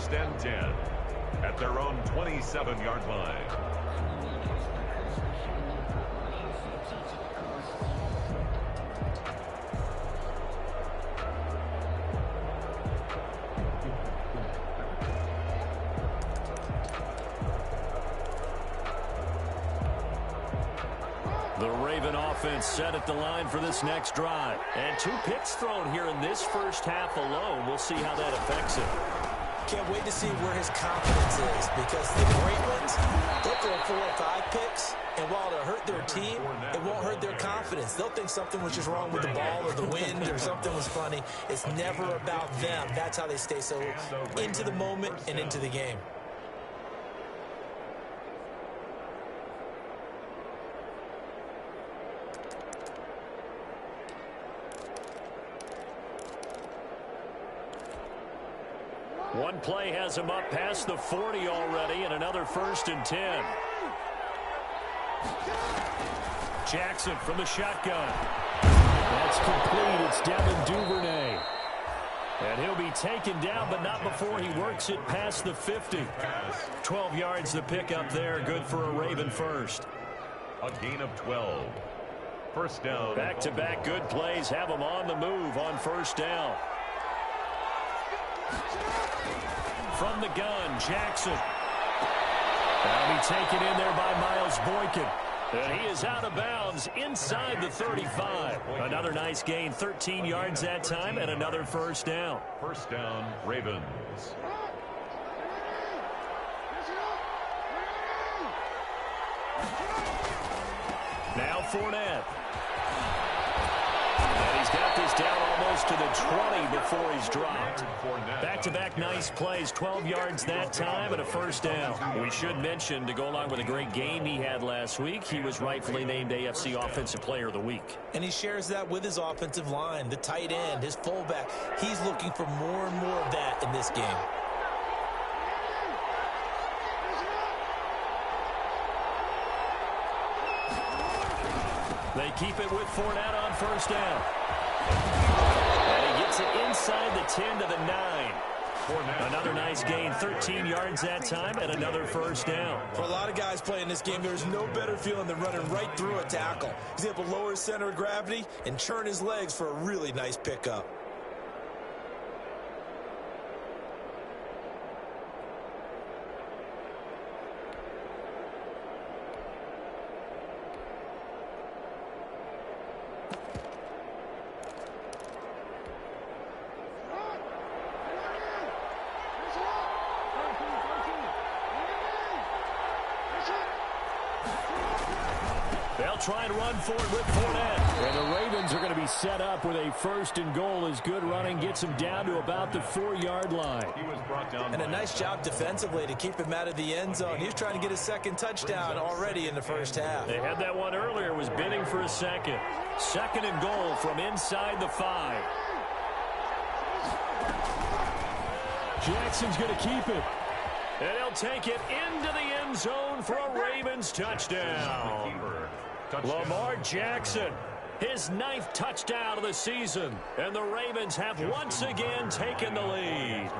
First and 10 at their own 27-yard line. The Raven offense set at the line for this next drive. And 2 picks thrown here in this first half alone. We'll see how that affects him. Can't wait to see where his confidence is, because the great ones, they'll throw 4 or 5 picks, and while it'll hurt their team, it won't hurt their confidence. They'll think something was just wrong with the ball or the wind or something was funny. It's never about them. That's how they stay so into the moment and into the game. One play has him up past the 40 already, and another first and 10. Jackson from the shotgun. That's complete. It's Devin Duvernay. And he'll be taken down, but not before he works it past the 50. 12 yards to pick up there. Good for a Raven first. A gain of 12. First down. Back-to-back good plays have him on the move on first down. From the gun, Jackson. That'll be taken in there by Miles Boykin. And he is out of bounds inside the 35. Another nice gain, 13 yards that time, and another first down. First down, Ravens. Now Fournette. And he's got this down almost to the 20 before he's dropped. Back-to-back nice plays, 12 yards that time and a first down. We should mention, to go along with a great game he had last week, he was rightfully named AFC Offensive Player of the Week. And he shares that with his offensive line, the tight end, his fullback. He's looking for more and more of that in this game. They keep it with Fournette on first down. And he gets it inside the 10 to the 9. Another nice gain, 13 yards that time, and another first down. For a lot of guys playing this game, there's no better feeling than running right through a tackle. He's able to lower his center of gravity and churn his legs for a really nice pickup. Try and run for it with Fournette. And the Ravens are going to be set up with a first and goal as good running gets him down to about the 4-yard line. And a nice job defensively to keep him out of the end zone. He was trying to get his second touchdown already in the first half. They had that one earlier, was bidding for a second. Second and goal from inside the 5. Jackson's going to keep it. And he'll take it into the end zone for a Ravens touchdown. Lamar Jackson, his 9th touchdown of the season, and the Ravens have once again taken the lead.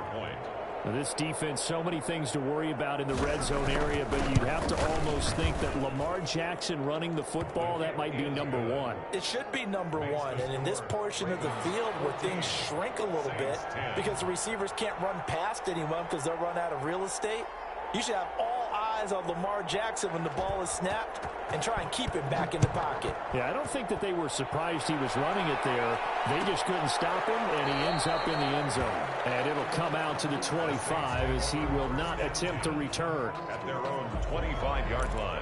This defense, so many things to worry about in the red zone area, but you'd have to almost think that Lamar Jackson running the football, that might be number 1. It should be number 1, and in this portion of the field where things shrink a little bit because the receivers can't run past anyone because they'll run out of real estate, you should have all eyes on Lamar Jackson when the ball is snapped and try and keep him back in the pocket. Yeah, I don't think that they were surprised he was running it there. They just couldn't stop him, and he ends up in the end zone. And it'll come out to the 25 as he will not attempt to return. At their own 25-yard line.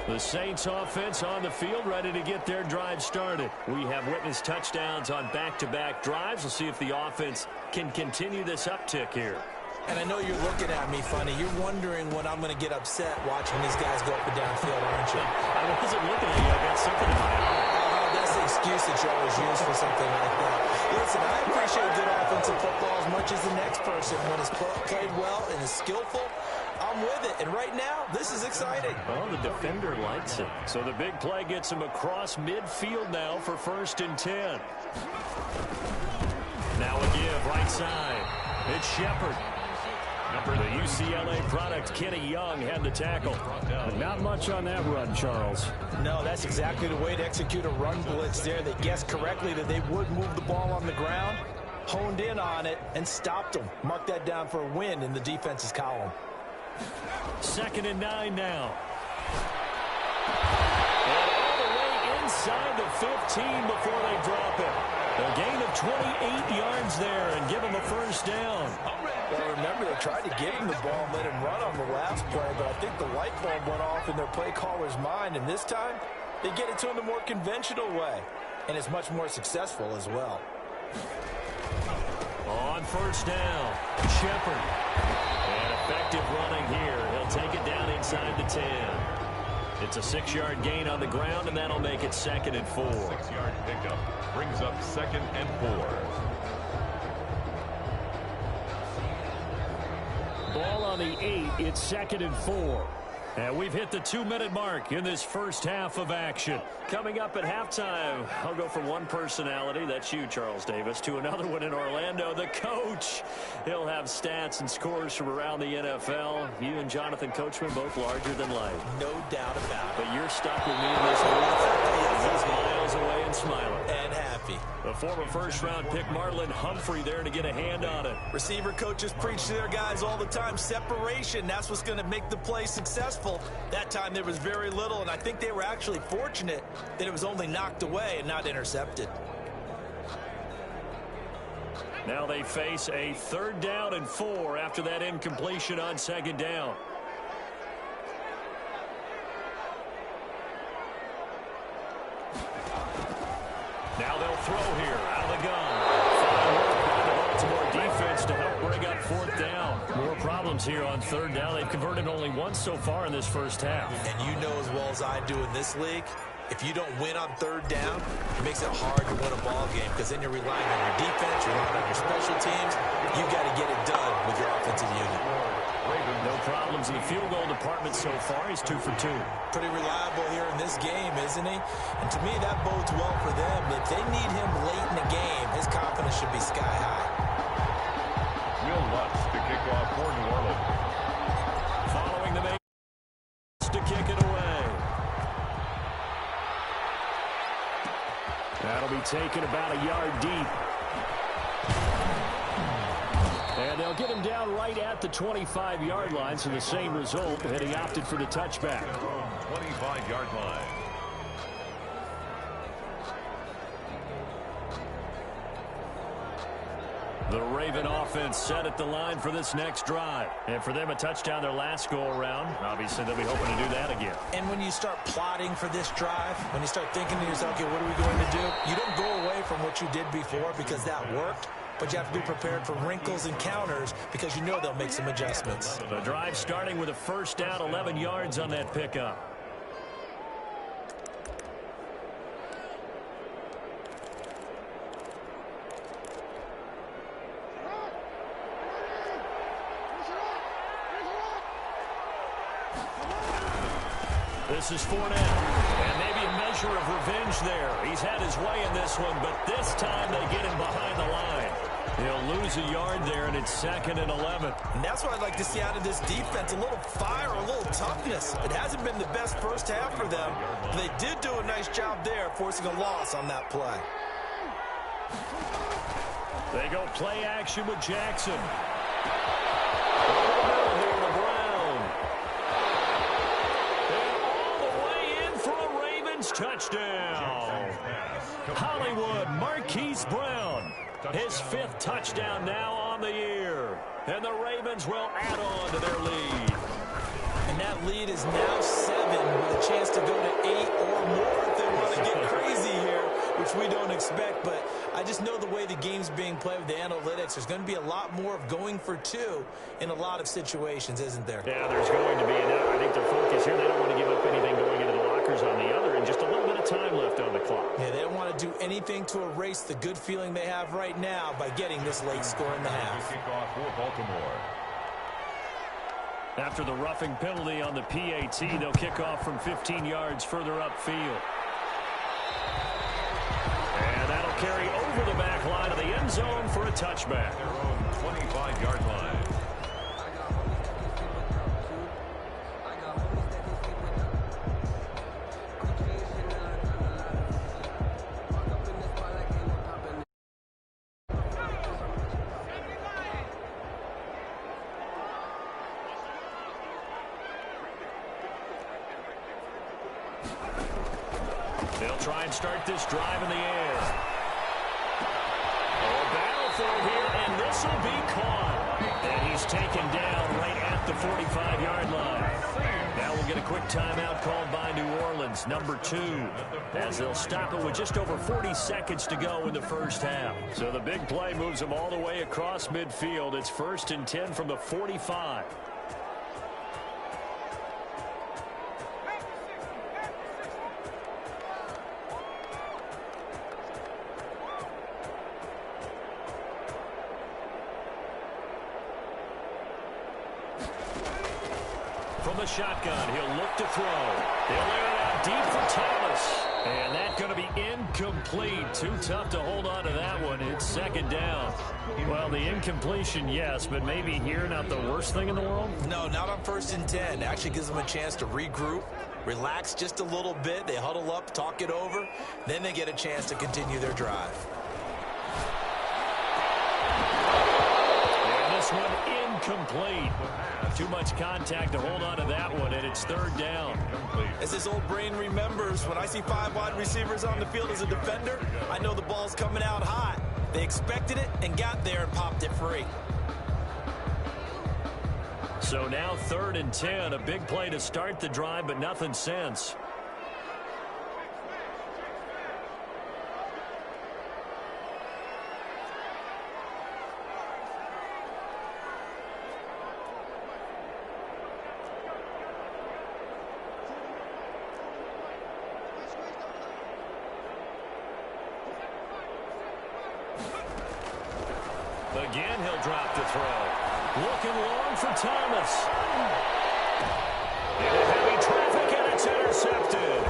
The Saints offense on the field, ready to get their drive started. We have witnessed touchdowns on back-to-back drives. We'll see if the offense can continue this uptick here. And I know you're looking at me funny. You're wondering when I'm going to get upset watching these guys go up and down field, aren't you? I wasn't looking at you. I got something in my eye. That's the excuse that you always use for something like that. Listen, I appreciate good offensive football as much as the next person when it's played well and is skillful. I'm with it. And right now, this is exciting. Well, the defender likes it. So the big play gets him across midfield now for 1st and 10. Now a give right side. It's Shepard. The UCLA product, Kenny Young, had the tackle. Not much on that run, Charles. No, that's exactly the way to execute a run blitz there. They guessed correctly that they would move the ball on the ground, honed in on it, and stopped them. Mark that down for a win in the defense's column. 2nd and 9 now. And all the way inside the 15 before they drop it. A gain of 28 yards there and give him a 1st down. Well, remember, they tried to give him the ball and let him run on the last play, but I think the light bulb went off in their play caller's mind, and this time they get it to him the more conventional way, and it's much more successful as well. On 1st down, Shepard. And effective running here. He'll take it down inside the 10. It's a 6-yard gain on the ground, and that'll make it 2nd and 4. 6-yard pickup brings up 2nd and 4. Ball on the 8. It's 2nd and 4. And we've hit the 2-minute mark in this first half of action. Coming up at halftime, I'll go from one personality, that's you, Charles Davis, to another one in Orlando, the coach. He'll have stats and scores from around the NFL. You and Jonathan Coachman both larger than life. No doubt about it. But you're stuck with me in this booth. He's miles away and smiling. And happy. The former 1st-round pick Marlon Humphrey there to get a hand on it. Receiver coaches preach to their guys all the time. Separation, that's what's going to make the play successful. That time there was very little, and I think they were actually fortunate that it was only knocked away and not intercepted. Now they face a 3rd down and 4 after that incompletion on 2nd down. Now they'll throw here out of the gun. Fine work by the Baltimore defense to help bring up 4th down. More problems here on 3rd down. They've converted only once so far in this first half. And you know as well as I do in this league, if you don't win on 3rd down, it makes it hard to win a ball game because then you're relying on your defense, you're relying on your special teams. You've got to get it done with your offensive unit. No problems in the field goal department so far. He's 2 for 2. Pretty reliable here in this game, isn't he? And to me, that bodes well for them. If they need him late in the game, his confidence should be sky high. Will Lutz to kick off for New Orleans. Following the main to kick it away. That'll be taken about a yard deep. And they'll get him down right at the 25-yard line, so the same result, and he opted for the touchback. 25-yard line. The Raven offense set at the line for this next drive. And for them, a touchdown their last go-around. Obviously, they'll be hoping to do that again. And when you start plotting for this drive, when you start thinking to yourself, okay, what are we going to do? You don't go away from what you did before because that worked. But you have to be prepared for wrinkles and counters because you know they'll make some adjustments. The drive starting with a 1st down, 11 yards on that pickup. This is Fournette, and maybe a measure of revenge there. He's had his way in this one, but this time they get him behind the line. He'll lose a yard there, and it's 2nd and 11. And that's what I'd like to see out of this defense, a little fire, a little toughness. It hasn't been the best first half for them, but they did do a nice job there, forcing a loss on that play. They go play action with Jackson. Touchdown. Hollywood Marquise Brown. His 5th touchdown now on the year. And the Ravens will add on to their lead. And that lead is now 7 with a chance to go to 8 or more if they want to get crazy here, which we don't expect. But I just know the way the game's being played with the analytics, there's going to be a lot more of going for 2 in a lot of situations, isn't there? Yeah, there's going to be. And I think their focus here, they don't want to give up anything going into the lockers on the other, and just a little bit of time left on the clock. Yeah, they don't want to do anything to erase the good feeling they have right now by getting this late score in the half. Kickoff for Baltimore. After the roughing penalty on the PAT, they'll kick off from 15 yards further upfield. And that'll carry over the back line of the end zone for a touchback. Their own 25-yard line. They'll try and start this drive in the air. Oh, battlefield here, and this will be caught. And he's taken down right at the 45-yard line. Now we'll get a quick timeout called by New Orleans, number 2, as they'll stop it with just over 40 seconds to go in the first half. So the big play moves them all the way across midfield. It's 1st and 10 from the 45. From the shotgun, he'll look to throw. They'll air it out deep for Thomas. And that's going to be incomplete. Too tough to hold on to that one. It's 2nd down. Well, the incompletion, yes, but maybe here not the worst thing in the world? No, not on 1st and 10. It actually gives them a chance to regroup, relax just a little bit. They huddle up, talk it over. Then they get a chance to continue their drive. And this one incomplete. Too much contact to hold on to that one, and it's 3rd down. As this old brain remembers, when I see 5 wide receivers on the field as a defender, I know the ball's coming out hot. They expected it and got there and popped it free. So now 3rd and 10, a big play to start the drive, but nothing since. Again, he'll drop the throw. Looking long for Thomas. Into heavy traffic, and it's intercepted.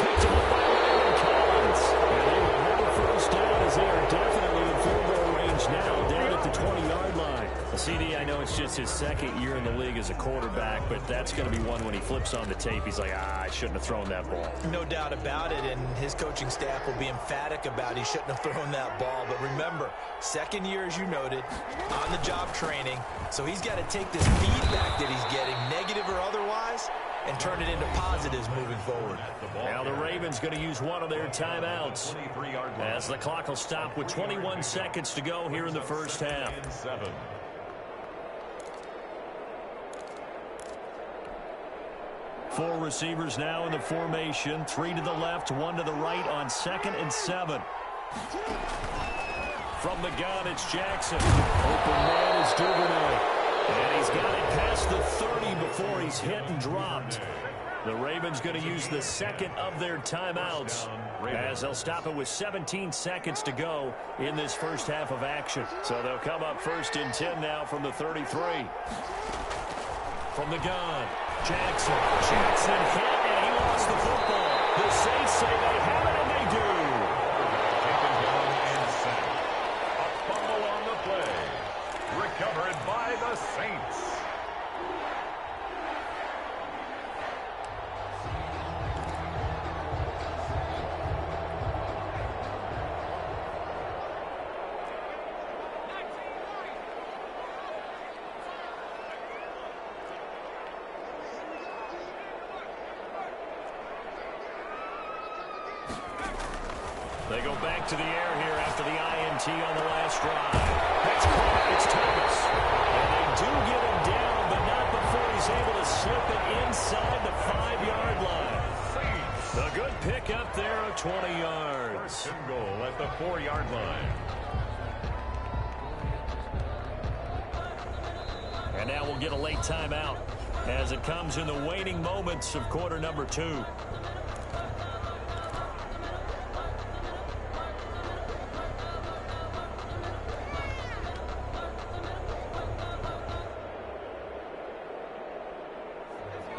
Picked up by Landon Collins. And they will have a 1st down as they are definitely in field goal range now, down at the 20-yard line. CD, I know it's just his 2nd year in the league as a quarterback, but that's going to be one when he flips on the tape. He's like, I shouldn't have thrown that ball. No doubt about it, and his coaching staff will be emphatic about he shouldn't have thrown that ball. But remember, 2nd year, as you noted, on-the-job training, so he's got to take this feedback that he's getting, negative or otherwise, and turn it into positives moving forward. Now the Ravens going to use one of their timeouts as the clock will stop with 21 seconds to go here in the first half. 7. Four receivers now in the formation. 3 to the left, 1 to the right on 2nd and 7. From the gun, it's Jackson. Open man is Duvernay. And he's got it past the 30 before he's hit and dropped. The Ravens going to use the 2nd of their timeouts as they'll stop it with 17 seconds to go in this first half of action. So they'll come up 1st and 10 now from the 33. From the gun, Jackson. Jackson hit, and he lost the football. The Saints say they have it, and they do. Taken down and sacked. A fumble on the play. Recovered by the Saints. They go back to the air here after the INT on the last drive. That's caught. It's Thomas. And they do get him down, but not before he's able to slip it inside the 5-yard line. A good pick up there of 20 yards. 1st and goal at the 4-yard line. And now we'll get a late timeout as it comes in the waning moments of quarter number 2.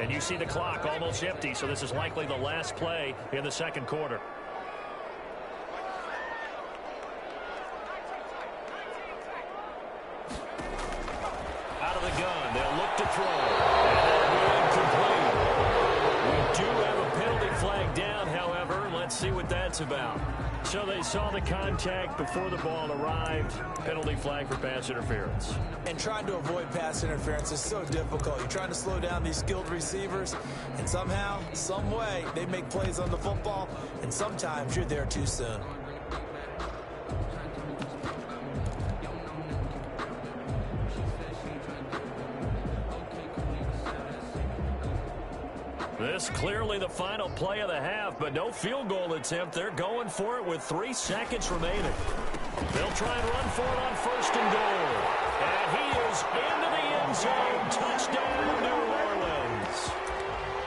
And you see the clock almost empty, so this is likely the last play in the second quarter. Out of the gun, they'll look to throw. And that'll be incomplete. We do have a penalty flag down, however. Let's see what that's about. So they saw the contact before the ball arrived. Penalty flag for pass interference. And trying to avoid pass interference is so difficult. You're trying to slow down these skilled receivers, and somehow, some way, they make plays on the football, and sometimes you're there too soon. This clearly the final play of the half, but no field goal attempt. They're going for it with 3 seconds remaining. They'll try and run for it on 1st and goal. And he is into the end zone. Touchdown, New Orleans.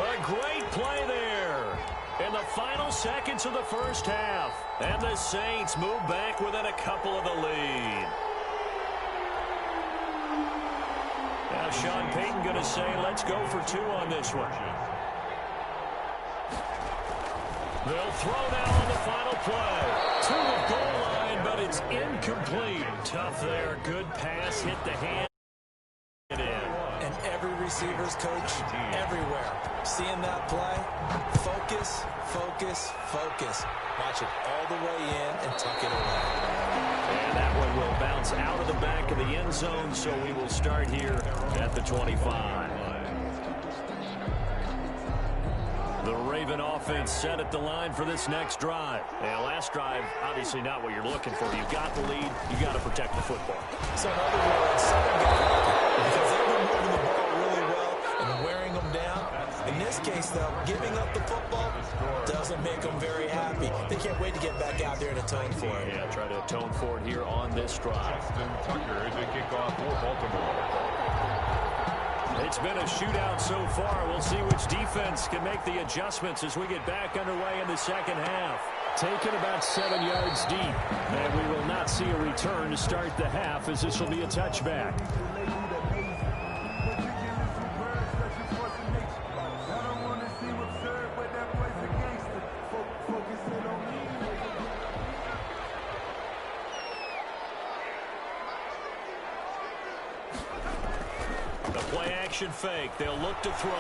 A great play there in the final seconds of the first half. And the Saints move back within a couple of the lead. Now Sean Payton going to say, let's go for 2 on this one. They'll throw now on the final play. To the goal line, but it's incomplete. Tough there. Good pass. Hit the hand. And every receiver's coach everywhere. Seeing that play, focus, focus, focus. Watch it all the way in and tuck it away. And that one will bounce out of the back of the end zone, so we will start here at the 25. The Raven offense set at the line for this next drive. And last drive, obviously not what you're looking for. You've got the lead. You've got to protect the football. So in other words, someone got lucky because they've been moving the ball really well and wearing them down. In this case, though, giving up the football doesn't make them very happy. They can't wait to get back out there and atone for it. Yeah, try to atone for it here on this drive. Justin Tucker to kick off for Baltimore. It's been a shootout so far. We'll see which defense can make the adjustments as we get back underway in the second half. Taken about 7 yards deep. And we will not see a return to start the half, as this will be a touchback. Action fake. They'll look to throw.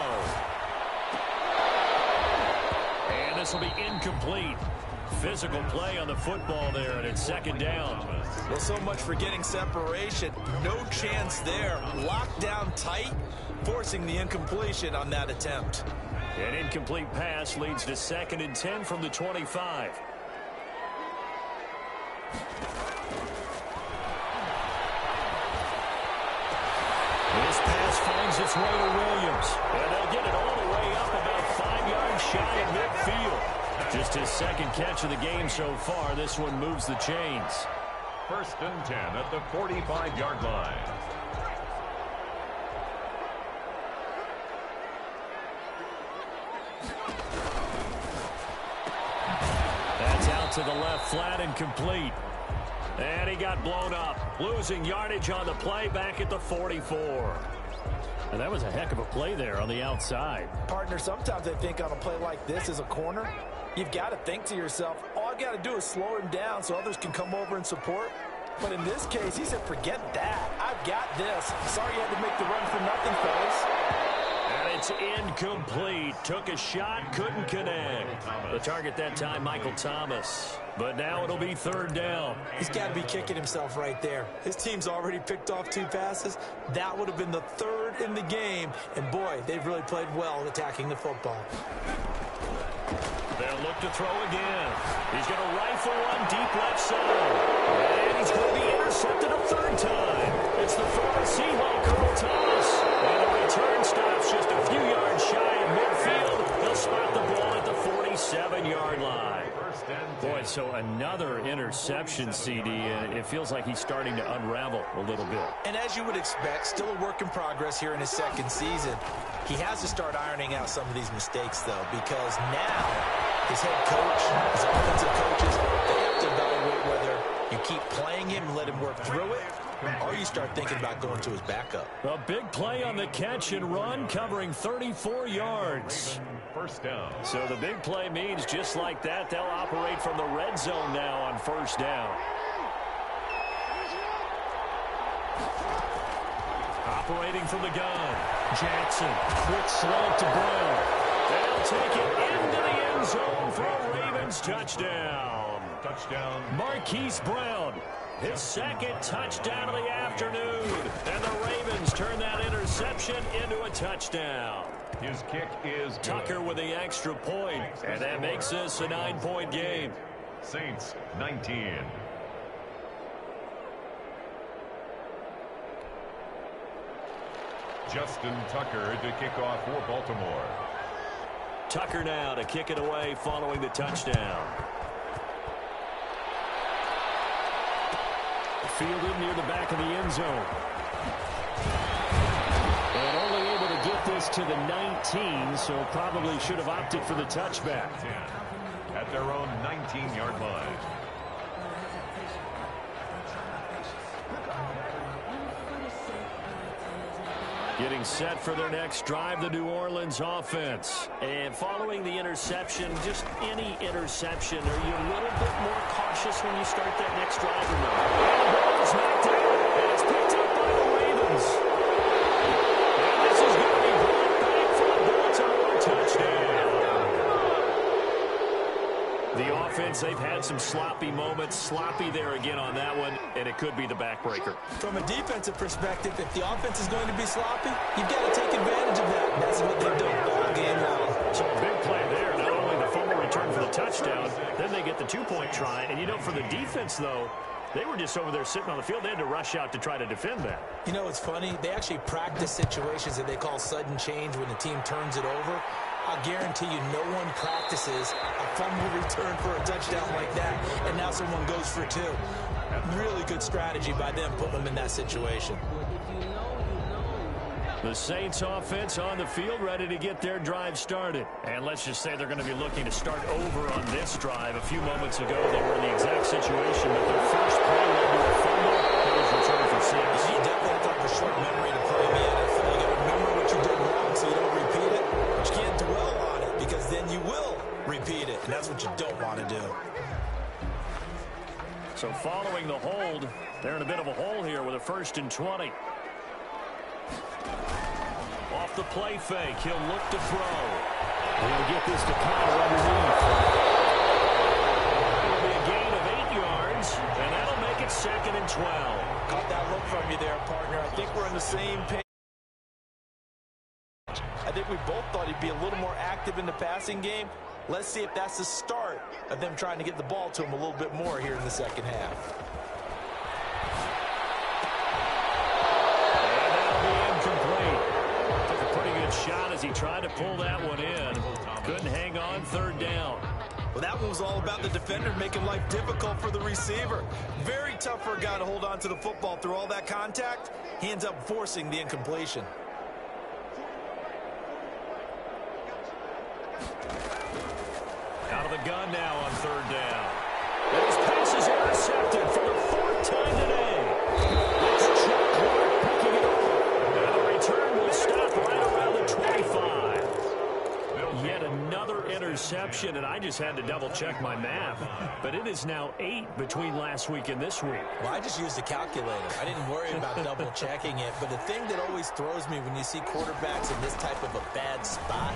And this will be incomplete. Physical play on the football there, and it's 2nd down. Well, so much for getting separation. No chance there. Locked down tight, forcing the incompletion on that attempt. An incomplete pass leads to 2nd and 10 from the 25. This pass finds its way to Williams. And they'll get it all the way up about 5 yards shy of midfield. Just his 2nd catch of the game so far. This one moves the chains. 1st and 10 at the 45-yard line. That's out to the left, flat and complete. And he got blown up, losing yardage on the play back at the 44. And that was a heck of a play there on the outside. Partner, sometimes I think on a play like this as a corner, you've got to think to yourself, all I've got to do is slow him down so others can come over and support. But in this case, he said, forget that. I've got this. Sorry you had to make the run for nothing, fellas. And it's incomplete. Took a shot, couldn't connect. The target that time, Michael Thomas. But now it'll be 3rd down. He's got to be kicking himself right there. His team's already picked off 2 passes. That would have been the 3rd in the game. And, boy, they've really played well attacking the football. They'll look to throw again. He's going to rifle one deep left side. And he's going to be intercepted a 3rd time. It's the former Seahawk, Earl Thomas. And the return stops just a few yards shy of midfield. They'll spot the ball at the 47-yard line. Boy, so another interception, CD, and it feels like he's starting to unravel a little bit. And as you would expect, still a work in progress here in his 2nd season. He has to start ironing out some of these mistakes, though, because now his head coach, his offensive coaches, they have to evaluate whether you keep playing him and let him work through it, or you start thinking about going to his backup. A big play on the catch and run, covering 34 yards. First down. So the big play means just like that, they'll operate from the red zone now on first down. Operating from the gun. Jackson, quick slant to Brown. They'll take it into the end zone for a Ravens touchdown. Touchdown. Marquise Brown, his second touchdown of the afternoon. And the Ravens turn that interception into a touchdown. His kick is good. Tucker with the extra point, and that makes this a 9-point game. Saints 19. Justin Tucker to kick off for Baltimore. Tucker now to kick it away following the touchdown. Fielded near the back of the end zone. And only able to get this to the 19, so probably should have opted for the touchback. 10 at their own 19-yard line. Getting set for their next drive, the New Orleans offense. And following the interception, just any interception, are you a little bit more cautious when you start that next drive or not? And the ball is knocked out, and it's picked up by the Ravens. And this is going to be brought back for a Baltimore touchdown. The offense, they've had some sloppy moments. Sloppy there again on that one, and it could be the backbreaker. From a defensive perspective, if the offense is going to be sloppy, you've got to take advantage of that. That's what they've done all game long. So a big play there. Not only the fumble return for the touchdown, then they get the two-point try. And, you know, for the defense, though, they were just over there sitting on the field. They had to rush out to try to defend that. You know, it's funny. They actually practice situations that they call sudden change when the team turns it over. I'll guarantee you no one practices a fumble return for a touchdown like that, and now someone goes for two. Really good strategy by them putting them in that situation. The Saints offense on the field ready to get their drive started. And let's just say they're going to be looking to start over on this drive. A few moments ago, they were in the exact situation that their first play led to a fumble. That was returned for 6. You definitely have a short memory to play in the NFL. You got to remember what you did wrong so you don't repeat it. But you can't dwell on it because then you will repeat it. And that's what you don't want to do. So following the hold, they're in a bit of a hole here with a 1st and 20. Off the play fake, he'll look to throw. He'll get this to Connor underneath. It'll be a gain of 8 yards, and that'll make it 2nd and 12. Caught that look from you there, partner. I think we're on the same page. I think we both thought he'd be a little more active in the passing game. Let's see if that's the start of them trying to get the ball to him a little bit more here in the second half. And that'll be incomplete. Took a pretty good shot as he tried to pull that one in. Couldn't hang on, 3rd down. Well, that one was all about the defender making life difficult for the receiver. Very tough for a guy to hold on to the football through all that contact. He ends up forcing the incompletion. Out of the gun now on 3rd down. And his pass is intercepted for the 4th time today. It's Chuck Clark picking it up. And the return will stop right around the 25. Yet another interception, and I just had to double-check my math. But it is now 8 between last week and this week. Well, I just used a calculator. I didn't worry about double-checking it. But the thing that always throws me when you see quarterbacks in this type of a bad spot,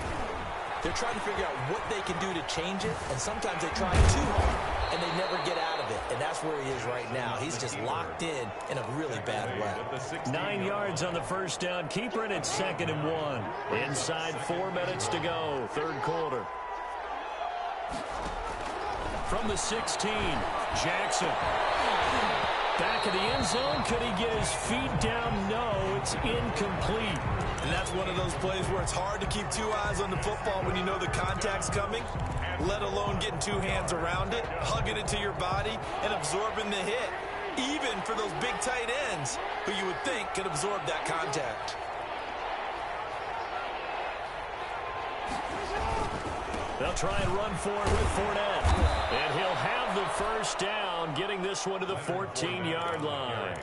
they're trying to figure out what they can do to change it, and sometimes they try too hard, and they never get out of it. And that's where he is right now. He's just locked in a really bad way. 9 yards on the 1st down. Keeper it at 2nd and 1. Inside 4 minutes to go, 3rd quarter. From the 16, Jackson. Back of the end zone. Could he get his feet down? No, it's incomplete. And that's one of those plays where it's hard to keep 2 eyes on the football when you know the contact's coming, let alone getting 2 hands around it, hugging it to your body, and absorbing the hit, even for those big tight ends who you would think could absorb that contact. They'll try and run for it with Fournette. And he'll have the 1st down, getting this one to the 14-yard line.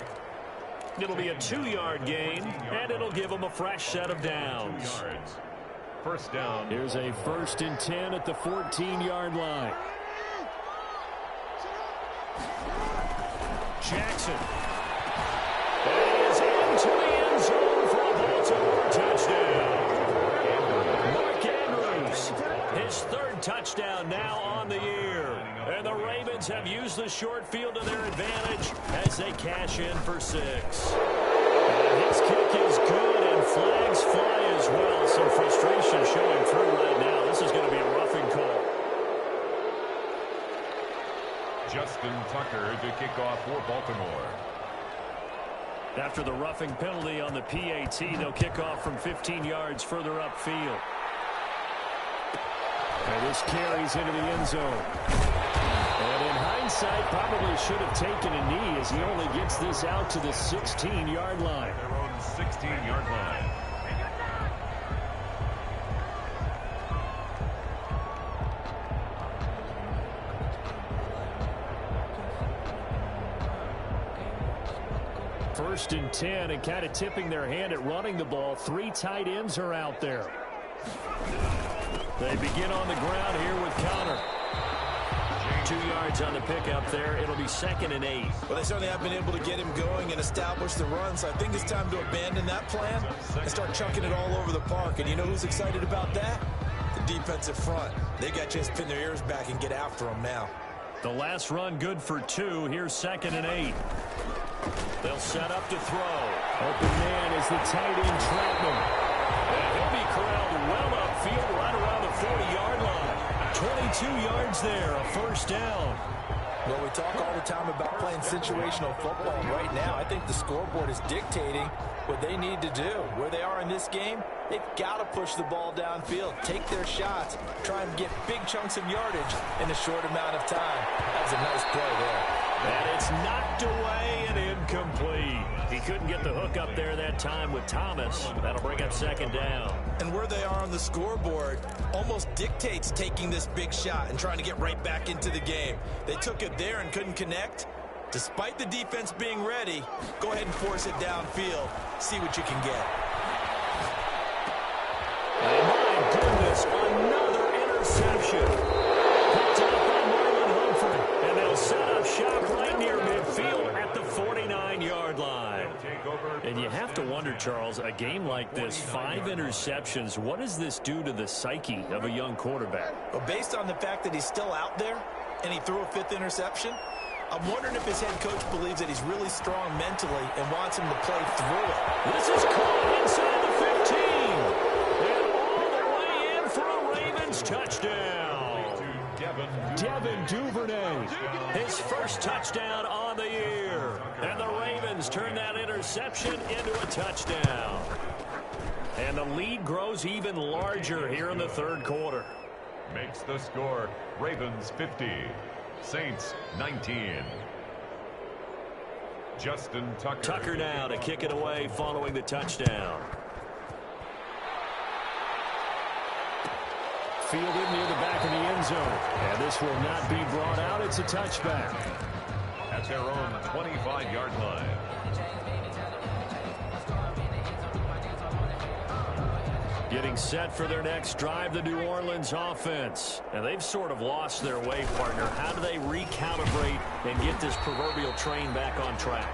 It'll be a 2-yard gain, and it'll give them a fresh set of downs. First down. Here's a 1st and 10 at the 14-yard line. Jackson is into the end zone for a Baltimore touchdown. Mark Andrews, his 3rd touchdown now on the year. And the Ravens have used the short field to their advantage as they cash in for 6. And his kick is good, and flags fly as well. Some frustration showing through right now. This is going to be a roughing call. Justin Tucker to kick off for Baltimore. After the roughing penalty on the PAT, they'll kick off from 15 yards further upfield. And this carries into the end zone. And in hindsight, probably should have taken a knee as he only gets this out to the 16-yard line. Their own 16-yard line. First and 10, and kind of tipping their hand at running the ball. 3 tight ends are out there. They begin on the ground here with Conner. 2 yards on the pickup there. It'll be 2nd and 8. Well, they certainly have been able to get him going and establish the run, so I think it's time to abandon that plan and start chucking it all over the park. And you know who's excited about that? The defensive front. They got a chance to pin their ears back and get after him now. The last run good for 2. Here's 2nd and 8. They'll set up to throw. Open man is the tight end, Trautman. And he'll be corralled well upfield right around the 40-yard line. 22 yards there, a first down. Well, we talk all the time about playing situational football. Right now, I think the scoreboard is dictating what they need to do. Where they are in this game, they've got to push the ball downfield, take their shots, try and get big chunks of yardage in a short amount of time. That was a nice play there. And it's knocked away and incomplete. He couldn't get the hook up there that time with Thomas. That'll bring up 2nd down. And where they are on the scoreboard almost dictates taking this big shot and trying to get right back into the game. They took it there and couldn't connect. Despite the defense being ready, go ahead and force it downfield. See what you can get. And my goodness, another interception. Picked up by Marlon Humphrey. And they'll set up shop right near midfield at the 49-yard line. And you have to wonder, Charles, a game like this, 5 interceptions, what does this do to the psyche of a young quarterback? Well, based on the fact that he's still out there and he threw a 5th interception, I'm wondering if his head coach believes that he's really strong mentally and wants him to play through it. This is caught inside the 15. And all the way in for a Ravens touchdown. Devin Duvernay. His first touchdown on the year. And the Ravens turn that interception into a touchdown. And the lead grows even larger here in the 3rd quarter. Makes the score Ravens 50, Saints 19. Justin Tucker. Tucker now to kick it away following the touchdown. Fielded near the back of the end zone. And this will not be brought out. It's a touchback. At their own 25-yard line. Getting set for their next drive, the New Orleans offense. And they've sort of lost their way, partner. How do they recalibrate and get this proverbial train back on track?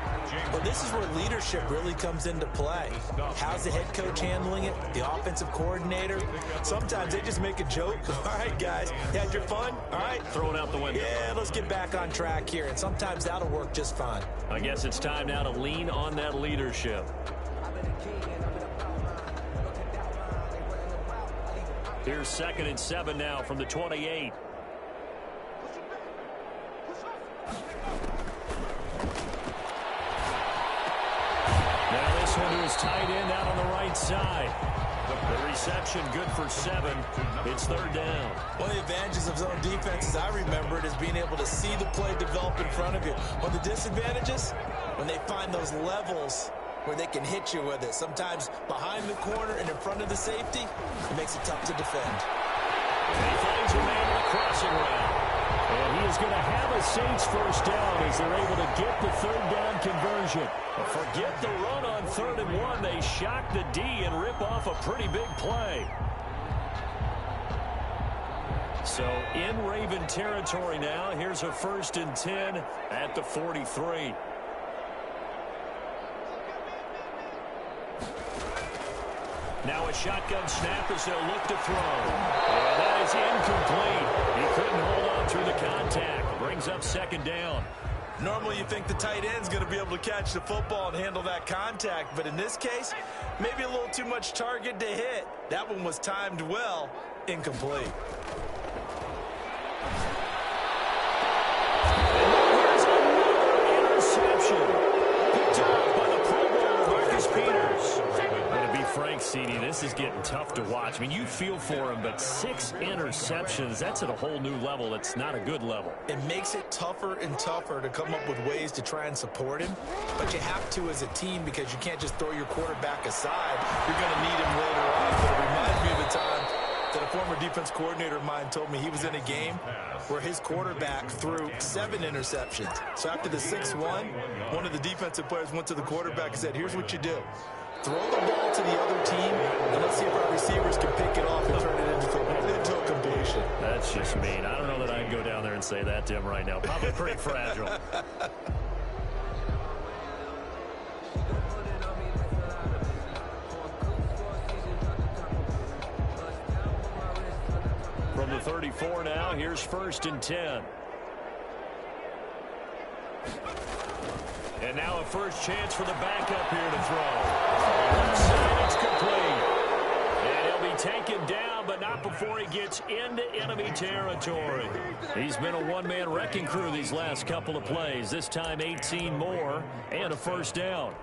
Well, this is where leadership really comes into play. How's the head coach handling it? The offensive coordinator? Sometimes they just make a joke. All right, guys, you had your fun? All right. Throw it out the window. Yeah, let's get back on track here. And sometimes that'll work just fine. I guess it's time now to lean on that leadership. Here's 2nd and 7 now from the 28. Now this one to his tight end out on the right side. The reception good for 7. It's 3rd down. One of the advantages of zone defense, as I remember it, is being able to see the play develop in front of you. One of the disadvantages, when they find those levels where they can hit you with it. Sometimes behind the corner and in front of the safety, it makes it tough to defend. And he finds a man in the crossing route. And he is going to have a Saints first down as they're able to get the third down conversion. But forget the run on 3rd and 1. They shock the D and rip off a pretty big play. So in Raven territory now. Here's a 1st and 10 at the 43. Now a shotgun snap as they'll look to throw. And that is incomplete. He couldn't hold on through the contact. Brings up 2nd down. Normally you think the tight end's going to be able to catch the football and handle that contact. But in this case, maybe a little too much target to hit. That one was timed well. Incomplete. Here's another interception. Picked up by the Pro Bowler, Marcus Peters. But to be frank, CD, this is getting tough to watch. I mean, you feel for him, but 6 interceptions, that's at a whole new level. It's not a good level. It makes it tougher and tougher to come up with ways to try and support him. But you have to as a team because you can't just throw your quarterback aside. You're going to need him later on. But it reminds me of the time that a former defense coordinator of mine told me he was in a game where his quarterback threw 7 interceptions. So after the 6th one of the defensive players went to the quarterback and said, here's what you do. Throw the ball to the other team, and let's see if our receivers can pick it off and turn it into a completion. That's just mean. I don't know that I can go down there and say that to him right now. Probably pretty fragile. From the 34 now, here's 1st and 10. And now a first chance for the backup here to throw. Left side, it's complete. And he'll be taken down, but not before he gets into enemy territory. He's been a one-man wrecking crew these last couple of plays. This time 18 more and a first down.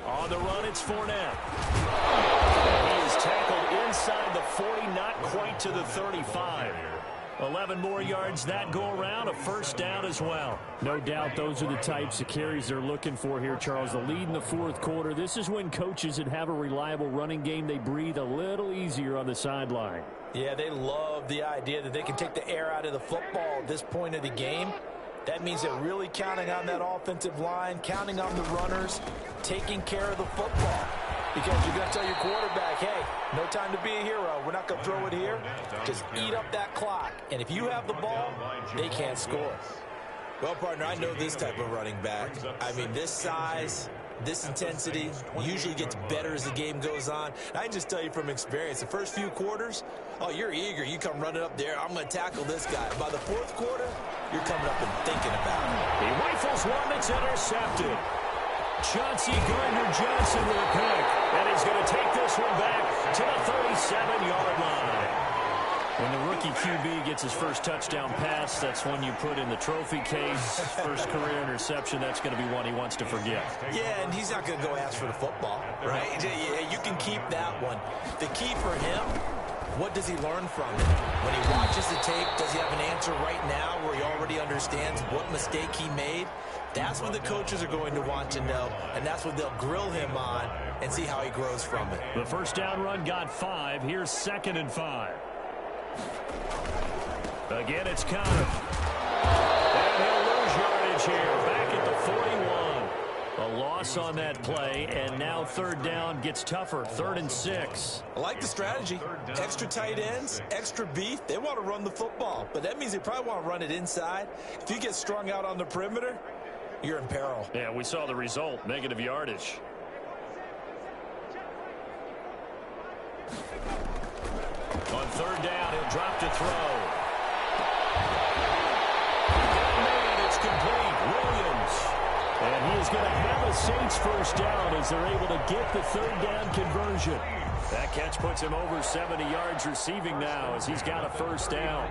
On the run, it's Fournette. He is tackled inside the 40, not quite to the 35. 11 more yards that go around, a first down as well. No doubt those are the types of carries they're looking for here, Charles. The lead in the 4th quarter. This is when coaches that have a reliable running game, they breathe a little easier on the sideline. Yeah, they love the idea that they can take the air out of the football at this point of the game. That means they're really counting on that offensive line, counting on the runners, taking care of the football. Because you're going to tell your quarterback, hey, no time to be a hero. We're not going to throw it here. Just eat up that clock. And if you have the ball, they can't score. Well, partner, I know this type of running back. I mean, this size, this intensity usually gets better as the game goes on. And I can just tell you from experience, the first few quarters, oh, you're eager. You come running up there. I'm going to tackle this guy. By the 4th quarter, you're coming up and thinking about it. He rifles one that's intercepted. Chauncey Gardner-Johnson with a pick. And he's going to take this one back to the 37-yard line. When the rookie QB gets his first touchdown pass, that's one you put in the trophy case. First career interception, that's going to be one he wants to forget. Yeah, and he's not going to go ask for the football, right? You can keep that one. The key for him, what does he learn from it? When he watches the tape, does he have an answer right now where he already understands what mistake he made? That's what the coaches are going to want to know, and that's what they'll grill him on and see how he grows from it. The first down run got 5. Here's 2nd and 5. Again, it's Conner. And he'll lose yardage here. Back at the 41. A loss on that play, and now 3rd down gets tougher. 3rd and 6. I like the strategy. Extra tight ends, extra beef. They want to run the football, but that means they probably want to run it inside. If you get strung out on the perimeter, you're in peril. Yeah, we saw the result. Negative yardage. On 3rd down, he'll drop to throw. And it's complete. Williams. And he is going to have a Saints first down as they're able to get the 3rd down conversion. That catch puts him over 70 yards receiving now as he's got a first down.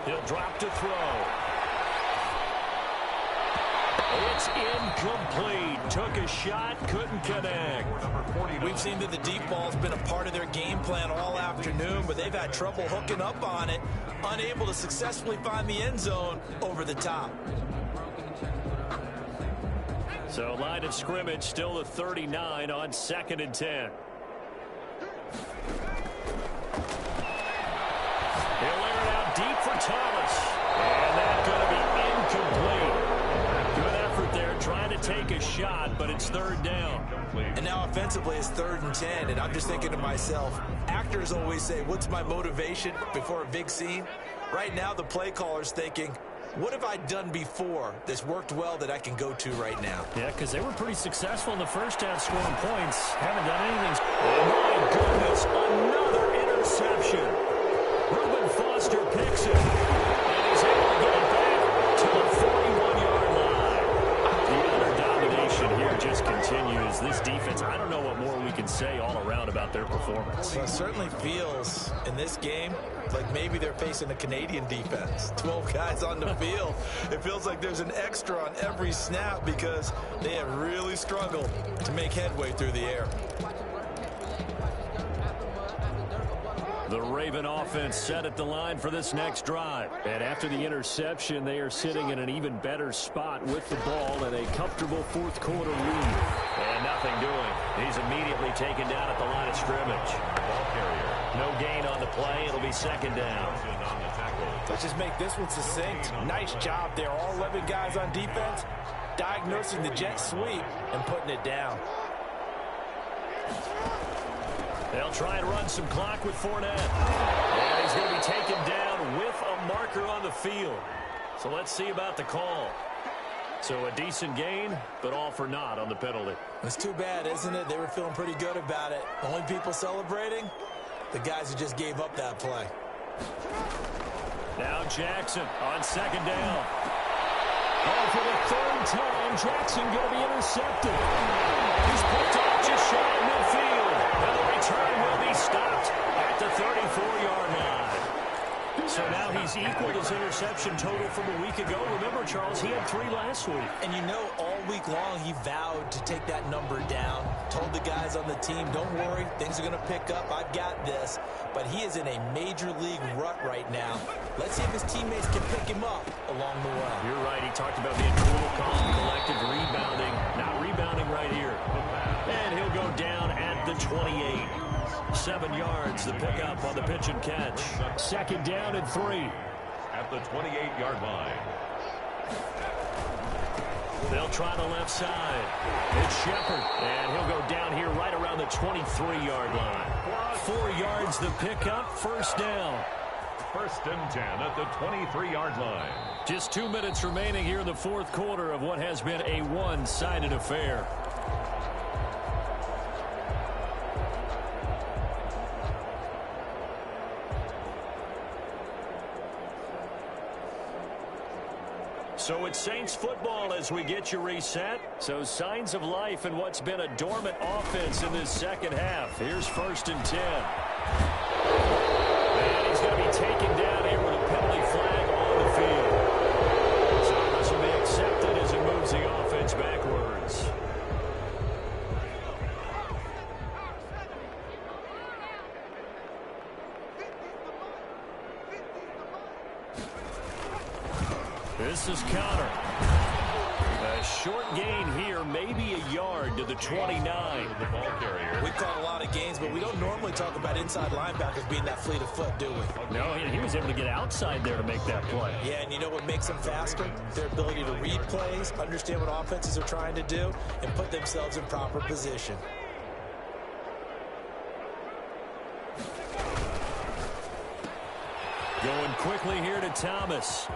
He'll drop to throw. It's incomplete. Took a shot, couldn't connect. We've seen that the deep ball's been a part of their game plan all afternoon, but they've had trouble hooking up on it, unable to successfully find the end zone over the top. So line of scrimmage still the 39 on 2nd and 10. He'll air it out deep for Thomas. And that's going to be incomplete. Good effort there trying to take a shot, but it's 3rd down. And now offensively it's 3rd and 10, and I'm just thinking to myself, actors always say, what's my motivation before a big scene? Right now the play caller's thinking, what have I done before that's worked well that I can go to right now? Yeah, because they were pretty successful in the first half scoring points. Haven't done anything. Oh, my goodness. Another interception. Reuben Foster picks it. And he's able to get it back to the 41-yard line. The utter domination here just continues. This defense, I don't know what more we can say all around about their performance. Well, it certainly feels in this game like maybe they're facing a Canadian defense. 12 guys on the field. It feels like there's an extra on every snap because they have really struggled to make headway through the air. The Raven offense set at the line for this next drive. And after the interception, they are sitting in an even better spot with the ball and a comfortable 4th quarter lead. And nothing doing. He's immediately taken down at the line of scrimmage. Ball carrier. No gain on the play. It'll be 2nd down. Let's just make this one succinct. Nice job there. All 11 guys on defense diagnosing the jet sweep and putting it down. They'll try and run some clock with Fournette. And he's going to be taken down with a marker on the field. So let's see about the call. So a decent gain, but all for naught on the penalty. It's too bad, isn't it? They were feeling pretty good about it. Only people celebrating, the guys who just gave up that play. Now Jackson on 2nd down. Oh, for the 3rd time, Jackson going to be intercepted. He's picked off just shy of midfield. And the return will be stopped at the 34-yard line. So now he's equaled his interception total from a week ago. Remember, Charles, he had 3 last week. And you know, all week long he vowed to take that number down. Told the guys on the team, don't worry, things are going to pick up. I've got this. But he is in a major league rut right now. Let's see if his teammates can pick him up along the way. You're right. He talked about being cool, calm, collected, rebounding. Not rebounding right here. And he'll go down at the 28. 7 yards, the pickup on the pitch and catch. 2nd down and 3. At the 28-yard line. They'll try the left side. It's Shepard. And he'll go down here right around the 23-yard line. 4 yards, the pickup. 1st down. 1st and 10 at the 23-yard line. Just 2 minutes remaining here in the 4th quarter of what has been a one-sided affair. So it's Saints football as we get you reset. So signs of life in what's been a dormant offense in this 2nd half. Here's 1st and 10. And he's going to be taken down here with a penalty flag on the field. So this will be accepted as it moves the offense backwards. This is Conner. A short gain here, maybe a yard to the 29. The ball carrier. We've caught a lot of games, but we don't normally talk about inside linebackers being that fleet of foot, do we? No, he was able to get outside there to make that play. Yeah, and you know what makes them faster? Their ability to read plays, understand what offenses are trying to do, and put themselves in proper position. Going quickly here to Thomas.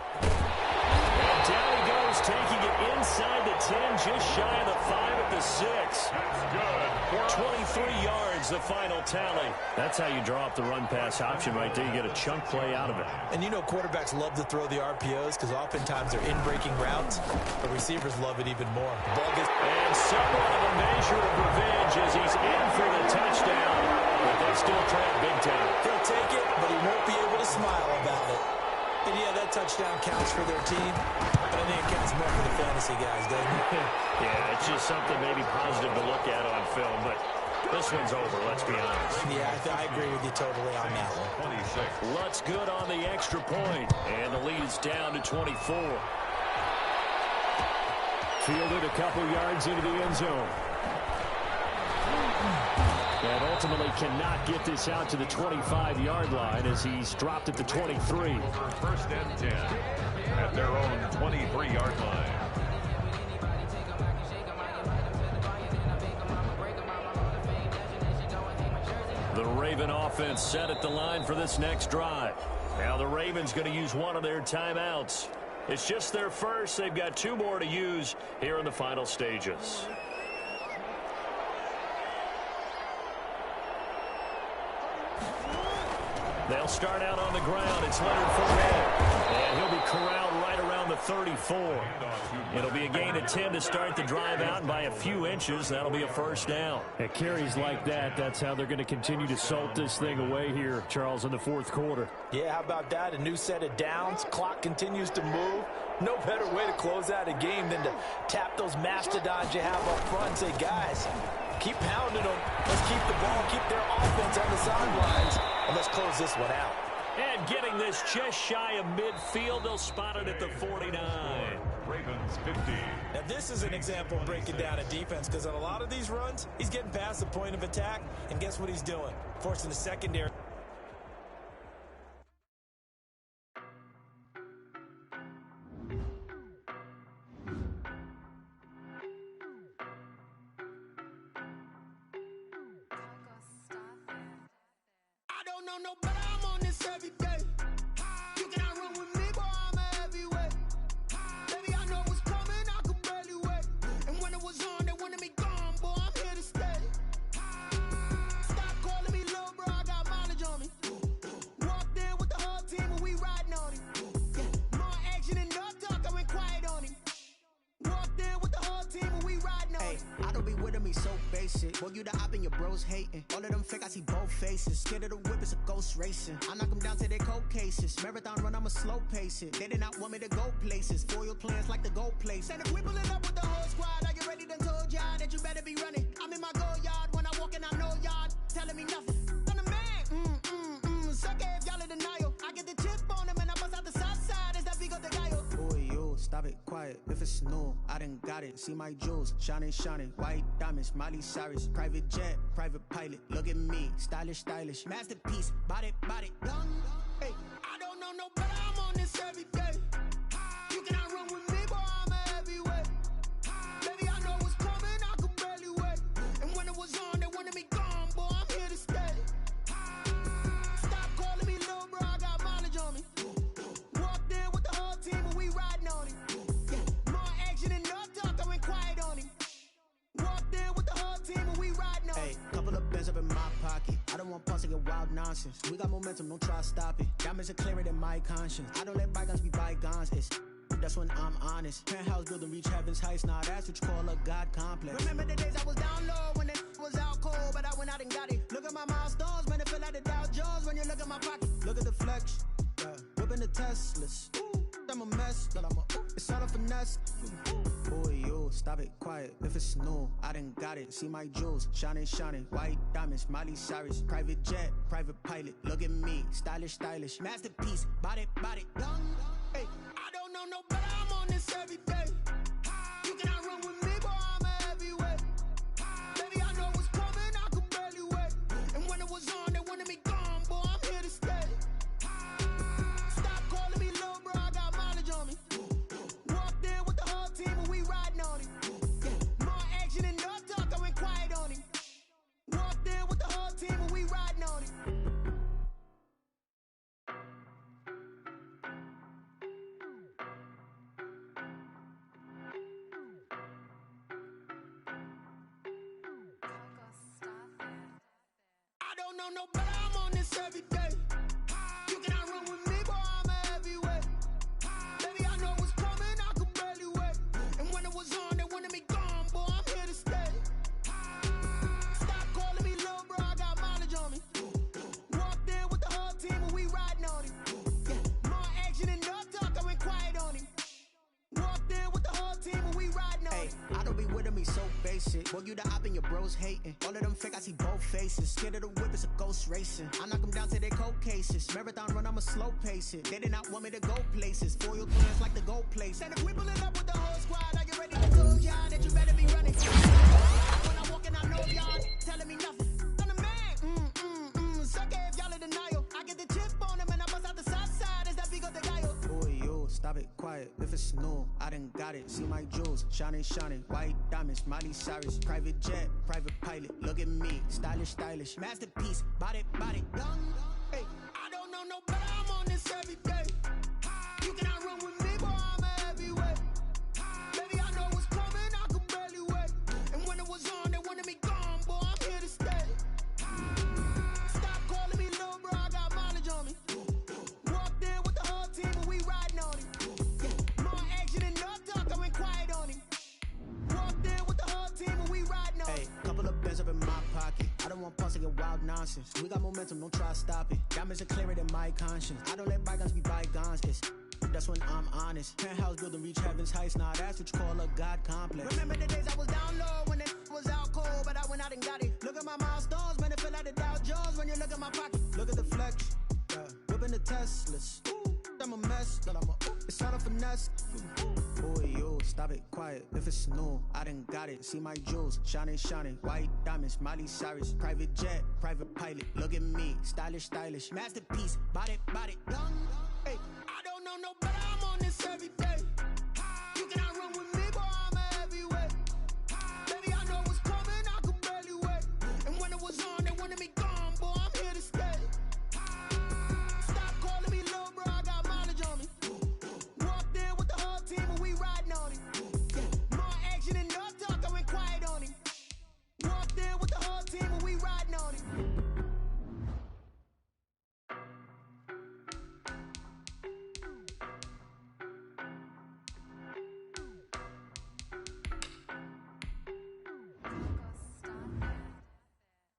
And down he goes, taking it inside the 10, just shy of the 5 at the 6. That's good. 23 yards, the final tally. That's how you draw up the run-pass option right there. You get a chunk play out of it. And you know quarterbacks love to throw the RPOs because oftentimes they're in-breaking routes, but receivers love it even more. The ball gets... And somewhat of a measure of revenge as he's in for the touchdown. But they still track big time. He'll take it, but he won't be able to smile about it. And, yeah, that touchdown counts for their team, but I think it counts more for the fantasy guys, doesn't it? Yeah, it's just something maybe positive to look at on film, but this one's over, let's be honest. Yeah, I agree with you totally on that one. 26. Lutz good on the extra point, and the lead is down to 24. Fielded a couple yards into the end zone. And ultimately cannot get this out to the 25-yard line as he's dropped at the 23. Over first and 10 at their own 23-yard line. The Raven offense set at the line for this next drive. Now the Ravens going to use one of their timeouts. It's just their first. They've got 2 more to use here in the final stages. They'll start out on the ground. It's Leonard Fournette. And he'll be corralled right around the 34. It'll be a gain of 10 to start the drive out, and by a few inches, that'll be a first down. At carries like that, that's how they're going to continue to salt this thing away here, Charles, in the fourth quarter. Yeah, how about that? A new set of downs. Clock continues to move. No better way to close out a game than to tap those mastodons you have up front and say, guys, keep pounding them. Let's keep the ball, keep their offense on the sidelines, and let's close this one out. And getting this just shy of midfield, they'll spot it at the 49. Ravens 50. Now, this is an example of breaking down a defense, because on a lot of these runs, he's getting past the point of attack, and guess what he's doing? Forcing the secondary. I don't know no better, I'm on this every day. You cannot run with me, boy, I'm a heavyweight. Baby, I know what's coming, I could barely wait. And when it was on, they wanted me gone, boy, I'm here to stay. Stop calling me little bro, I got mileage on me. Walked in with the whole team and we riding on him. More action and no talk, I went quiet on him. Walked in with the whole team and we riding on him. I don't be with him, he's so basic. Boy, you the op and your bros hating. All of them fake, I see both faces. Scared of the whip, it's a ghost racing. I knock them down to their cold cases. Marathon run, I'ma slow pace it. They did not want me to go places. Foil plans like the go place. And if we pulling up with the whole squad, are you ready? Done told y'all that you better be running. I'm in my go yard when I walk in, I know y'all telling me nothing. I'm the man, suck it if y'all in denial. I get the chip on them and I bust out the south side. Is that Vigo de Gallo? Boy, you stop it, quiet. If it's new, I done got it. See my jewels, shining, shining. White diamonds, Miley Cyrus. Private jet, private pilot. Look at me, stylish, stylish. Masterpiece, body, young. Hey, I don't know no better, I'm on this every day. You cannot run with me, boy, I'm a heavyweight. Baby, I know what's coming, I could barely wait. And when it was on, they wanted me gone, boy, I'm here to stay. Stop calling me little bro, I got mileage on me. Walked in with the whole team and we riding on him. More action and no talk, I went quiet on him. Walked in with the whole team and we riding on him. Hey, couple of bands up in my pocket. I don't want pause to get wild nonsense. We got momentum, don't try to stop it. Diamonds are clearer than my conscience. I don't let bygones be bygones. It's that's when I'm honest. Penthouse building reach heaven's heights. Nah, that's what you call a God complex. Remember the days I was down low when it was out cold, but I went out and got it. Look at my milestones, man, it feel like the Dow Jones when you look at my pocket. Look at the flex. Whipping the Teslas. I'm a mess, but it's all a finesse. Boy, you stop it, quiet. If it's new, I done got it. See my jewels, shining, shining. White diamonds, Miley Cyrus. Private jet, private pilot. Look at me, stylish, stylish. Masterpiece, body, young. Hey, I don't know no better, I'm on this every day. You cannot run with me, boy, I'm a heavyweight. Baby, I know what's coming, I could barely wait. And when it was on, they wanted me gone, boy, I'm here to stay. Stop calling me little bro, I got mileage on me. Walked in with the whole team and we riding on him. More action and no talk, I went quiet on him. Walked in with the whole team and we riding on him. I don't know no better, I'm on this every day. You cannot run with me, boy, I'm a heavyweight. Baby, I know what's coming, I could barely wait. And when it was on, they wanted me gone, boy, I'm here to stay. Stop calling me little bro, I got mileage on me. Walked in with the whole team and we riding on him. More action and I don't be with me so basic. Boy, you the op and your bros hating. All of them fake, I see both faces. Scared of the whip, it's a ghost racing. I knock them down to their cold cases. Marathon run, I'ma slow pace it. They did not want me to go places. Foil plans like the gold place. And if we pulling up with the whole squad, are you ready to tell y'all that you better be running? When I'm walking, I know y'all telling me nothing. I'm the man. Suck it if y'all in denial. I get the chip on them and I bust out the south side. Is that Vigo de Gallo? Boy, yo, stop it, quiet. If it's new, I done got it. See my jewels, shining, shining. White diamonds, Miley Cyrus. Private jet, private pilot. Look at me, stylish, stylish. Masterpiece, body, body, young. Hey, I don't know no better. I'm on this every day. You cannot run with me, boy. I'm a heavyweight. Baby, I know what's coming. I could barely wait. And when it was on, they wanted me gone, boy. I'm here to stay. Stop calling me little bro. I got mileage on me. Walked in with the whole team and we riding on it. More action and no talk. I went quiet on him. Walked in with the whole team and we riding on it. Hey, couple of bands up in my pocket. I don't want pause to get wild nonsense. We got momentum, don't try to stop it. Diamonds are clearer than my conscience. I don't let bygones be bygones. That's when I'm honest. Penthouse building reach heaven's heights. Nah, that's what you call a God complex. Remember the days I was down low when it was out cold, but I went out and got it. Look at my milestones, man, it feel like the Dow Jones when you look at my pocket. Look at the flex, whipping the Teslas. I'm a mess, but it's not a finesse. Boy, yo, stop it, quiet. If it's new, I done got it. See my jewels, shining, shining. White diamonds, Miley Cyrus. Private jet, private pilot. Look at me, stylish, stylish. Masterpiece, body, body, young. Hey, I don't know no better. I'm on this every day. You cannot run with me, boy. I'm a heavyweight. Baby, I know what's coming. I could barely wait. And when it was on, they wanted me gone, boy. I'm here to stay. Stop calling me little bro. I got mileage on me. Walked in with the whole team and we riding on it. More action and no talk. I went quiet on him. Walked in with the whole team and we riding on it.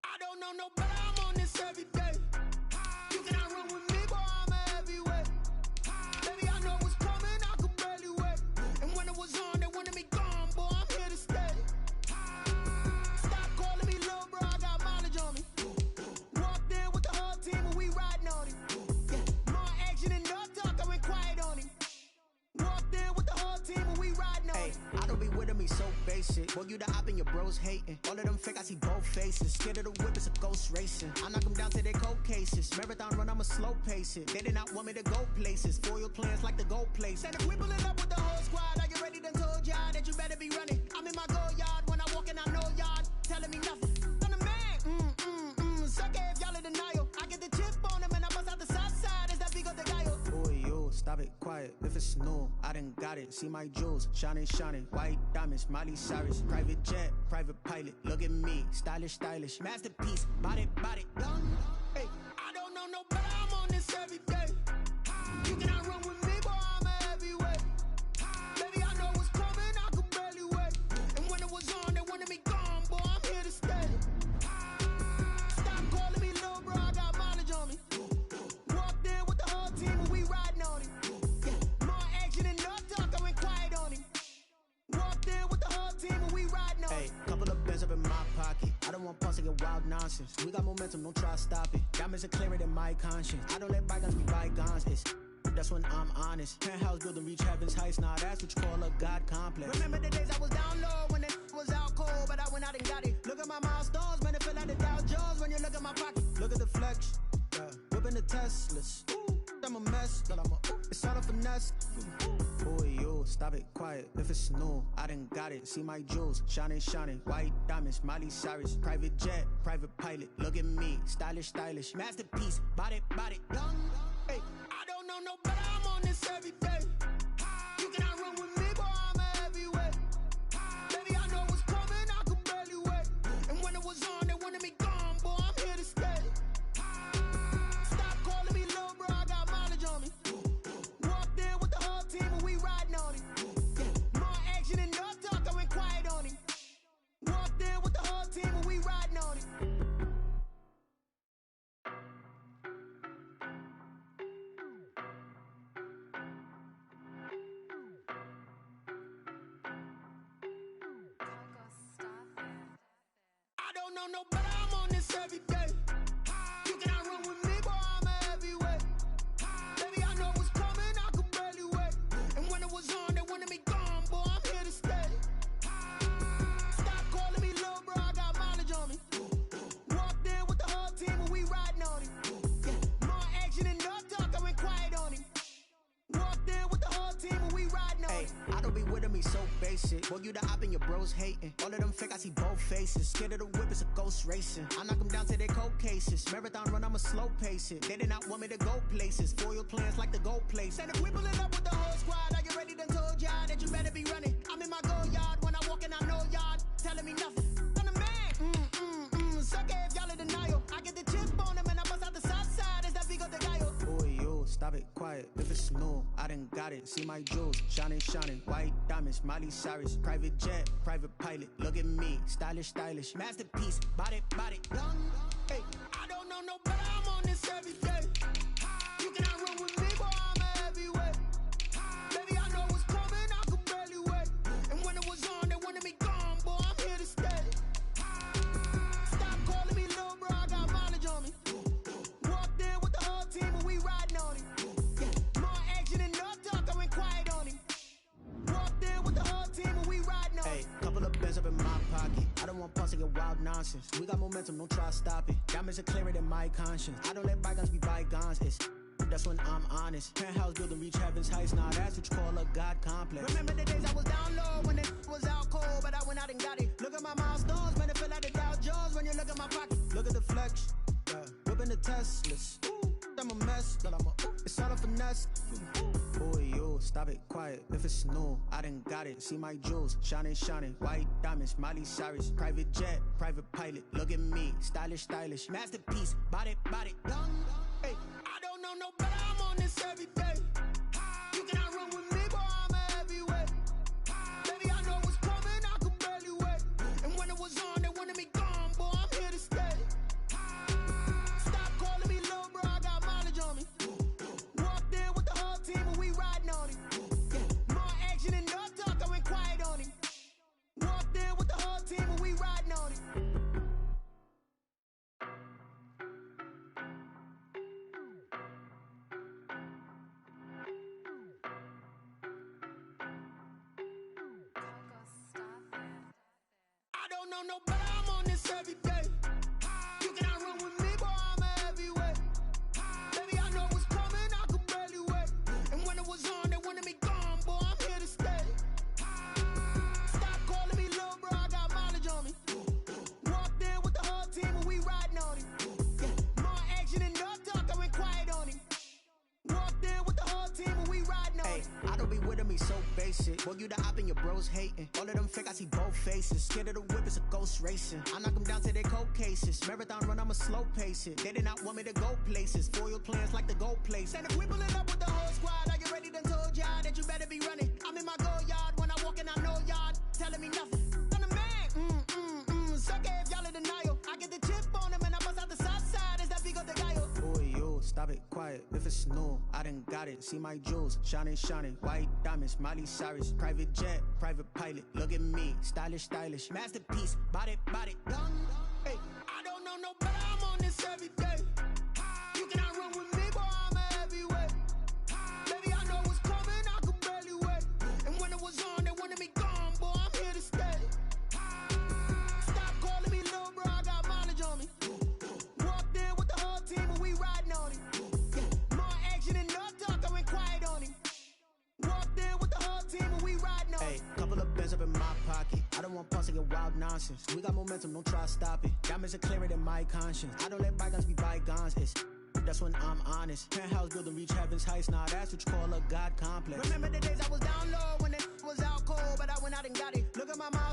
I don't know no better. I'm on this every day. You cannot run with me, boy. I'm a heavyweight. Baby, I know what's coming. I could barely wait. And when it was on, they wanted me gone, boy. I'm here to stay. Stop calling me little bro. I got mileage on me. Walked in with the whole team and we riding on it. More action and no talk. I went quiet on him. Walked in with the whole team and we riding on it. I don't be with me so basic. Boy, you the op and your bros hating. All of them fake, I see both faces. Scared of the whip, it's a ghost racing. I knock them down to their cold cases. Marathon run, I'ma slow pace it. They did not want me to go places. Foil plans like the gold place. And if we pulling up with the whole squad, are you ready to told y'all that you better be running? I'm in my go yard. When I walk in, I know y'all telling me nothing. I'm the man. Suck it if y'all in denial. I get the chip on them and I bust out the south side. Is that Vigo de Gallo? Boy, yo, stop it, quiet. If it's new, I done got it. See my jewels, shining, shining. White diamonds, Miley Cyrus. Private jet, private pilot. Look at me, stylish, stylish. Masterpiece, body, body, young. Hey, I don't know no better. I'm on this every day. You cannot run with me, boy. I'm a heavyweight. Baby, I know what's coming. I could barely wait. And when it was on, they wanted me gone, boy. I'm here to stay. Stop calling me little bro. I got mileage on me. Walked in with the whole team and we riding on it. More action and no talk. I went quiet on him. Walked in with the whole team and we riding on it. Hey, couple of bands up in my pocket. I don't want pause to get wild nonsense. We got momentum, don't try to stop it. Diamonds are clearer than my conscience. I don't let bygones be bygones. That's when I'm honest. Penthouse building reach heaven's heights. Nah, that's what you call a God complex. Remember the days I was down low when it was out cold, but I went out and got it. Look at my milestones, man, it feel like the Dow Jones when you look at my pocket. Look at the flex, whipping the Teslas. I'm a mess, but it's not a finesse. Boy, yo, stop it, quiet. If it's new, I done got it. See my jewels, shining, shining. White diamonds, Miley Cyrus. Private jet, private pilot. Look at me, stylish, stylish. Masterpiece, body, body, young. Hey, I don't know no better. I'm on this every day. You cannot run with me, boy. I'm a heavyweight. Baby, I know what's coming. I could barely wait. And when it was on, they wanted me gone, boy. I'm here to stay. Stop calling me little bro. I got mileage on me. Walked in with the whole team and we riding on it. More action and no talk. I went quiet on him. Walked in with the whole team and we riding on it. know no better, I'm on this every day. You cannot run with me, boy, I'm a heavyweight. Baby, I know what's coming, I could barely wait. And when it was on, they wanted me gone, boy, I'm here to stay. Stop calling me little bro, I got mileage on me. Walked in with the whole team and we riding on him. Yeah, more action and no talk, I went quiet on him. Walked in with the whole team and we riding on him. I don't be with him, he's so basic. Boy, you the op and your bros hating. All of them fake, I see both faces. Scared of the whip, it's a ghost racing. I knock them down to their cold cases. Marathon run, I'ma slow pace it. They did not want me to go places. Foil plans like the gold place. And if we pulling up with the whole squad, I get ready to told y'all that you better be running. I'm in my go yard when I walk in, I know y'all telling me nothing. I'm the man. Sucker if y'all in denial. I get the chip on them and I bust out the south side. Is that Vigo de Gallo? Boy, yo, stop it, quiet. If it's new, I done got it. See my jewels, shining, shining. White diamonds, Miley Cyrus. Private jet, private pilot. Look at me, stylish, stylish. Masterpiece, body, young. Hey, I don't know no better, I'm on this every day. You cannot run with me, boy, I'm a heavyweight. Baby, I know what's coming, I could barely wait. And when it was on, they wanted me gone, boy, I'm here to stay. Stop calling me little bro, I got mileage on me. Walked in with the whole team and we riding on him. Yeah, more action and no talk, I went quiet on him. Walked in with the whole team and we riding on him. Hey, couple of bands up in my pocket. I don't want pulse to get wild nonsense. We got momentum, don't try to stop it. Diamonds are clearer than my conscience. I don't let bygones be bygones. That's when I'm honest. Penthouse building, reach heaven's heights. Now that's what you call a God complex. Remember the days I was down low when it was out cold, but I went out and got it. Look at my milestones, man, it feel like the Dow Jones when you look at my pocket. Look at the flex, yeah. Whipping the Teslas. I'm a mess, but it's all a finesse. Boy, yo, stop it, quiet. If it's new, I done got it. See my jewels, shining, shining. White diamonds, Miley Cyrus. Private jet, private pilot. Look at me, stylish, stylish. Masterpiece, body, young. Hey, I don't know no better, I'm on this every day. You cannot run with me, boy, I'm a heavyweight. Baby, I know what's coming, I could barely wait. And when it was on, they wanted me gone, boy, I'm here to stay. Stop calling me little bro, I got mileage on me. Walked in with the whole team and we riding on him. Yeah, more action and no talk, I went quiet on him. Walked in with the whole team and we riding on him. I don't know no better, I'm on this every day. You cannot run with me, boy, I'm a heavyweight. Baby, I know what's coming, I could barely wait. And when it was on, they wanted me gone, boy, I'm here to stay. Stop calling me little bro, I got mileage on me. Walked in with the whole team and we riding on him. Yeah, more action and no talk, I went quiet on him. Walked in with the whole team and we riding on him. I don't be with him, he's so basic. Boy, you the op and your bros hating. All of them fake, I see both faces. Scared of the whip, it's a ghost racing. I knock them down to their cold cases. Marathon run, I'ma slow pace it. They did not want me to go places. Foil plans like the gold place. And if we pulling up with the whole squad, I get ready to told y'all that you better be running. I'm in my go yard when I walk in, I know y'all telling me nothing. I'm the man. Sucker if y'all in denial. I get the chip on them and I bust out the south side. Is that Vigo de Gallo? Boy, yo, stop it, quiet. If it's new, I done got it. See my jewels, shining, shining. White diamonds, Miley Cyrus. Private jet, private pilot. Look at me, stylish, stylish. Masterpiece, body, young. Hey, I don't know no better, I'm on this every day. You cannot run with me, boy, I'm a heavyweight. Baby, I know what's coming, I could barely wait. And when it was on, they wanted me gone, boy, I'm here to stay. Stop calling me little bro, I got mileage on me. Walked in with the whole team and we riding on him. Yeah, more action and no talk, I went quiet on him. Walked in with the whole team and we riding on him. Hey, couple of bands up in my pocket. I don't want pulse to get wild nonsense. We got momentum, don't try to stop it. Diamonds are clearer than my conscience. I don't let bygones be bygones. That's when I'm honest. Penthouse building, reach heaven's heights. Now that's what you call a God complex. Remember the days I was down low when it was out cold, but I went out and got it. Look at my mouth.